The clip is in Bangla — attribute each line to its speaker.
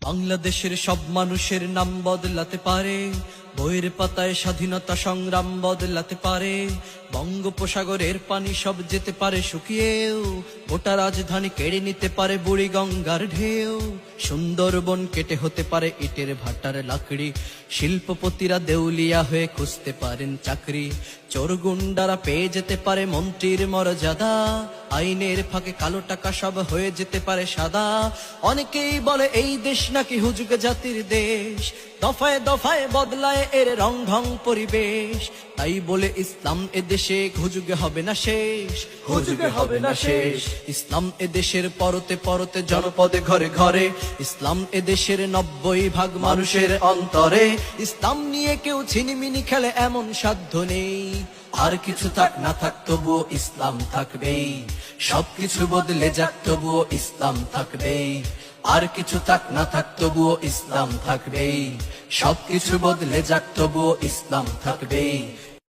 Speaker 1: বাংলাদেশের সব মানুষের নাম বদলাতে পারে, বইয়ের পাতায় স্বাধীনতা সংগ্রাম বদলাতে পারে। বঙ্গোপসাগরের পানি সব যেতে পারে শুকিয়েও, গোটা রাজধানী কেড়ে নিতে পারে বুড়ি গঙ্গার ঢেউ। সুন্দরবন কেটে হতে পারে ইটের ভাটার লাকড়ি, শিল্পপতিরা দেউলিয়া হয়ে খুঁজতে পারেন চাকরি। চোর গুন্ডারা পেয়ে যেতে পারে মন্ত্রীর মর্যাদা, আইনের ফাঁকে কালো টাকা সব হয়ে যেতে পারে সাদা। অনেকেই বলে এই দেশ নাকি হুজুগ জাতির দেশ, দফায় দফায় বদলায় এর রং ঢং পরিবেশ। তাই বলে ইসলাম এ দেশে হুজুগে হবে না শেষ, হুজুগে হবে না শেষ। ইসলাম এ দেশের পরতে পরতে জনপদে ঘরে ঘরে, ইসলাম এ দেশের 90% মানুষের অন্তরে। ইসলাম নিয়ে কেউ ছিনিমিনি খেলে এমন সাধ্য নেই, আর কিছু থাক না থাক তবুও ইসলাম থাকবেই। সবকিছু বদলে যাক তবুও ইসলাম থাকবেই, আর কিছু থাক না থাক তবুও ইসলাম থাকবেই। সবকিছু বদলে যাক তবুও ইসলাম থাকবেই।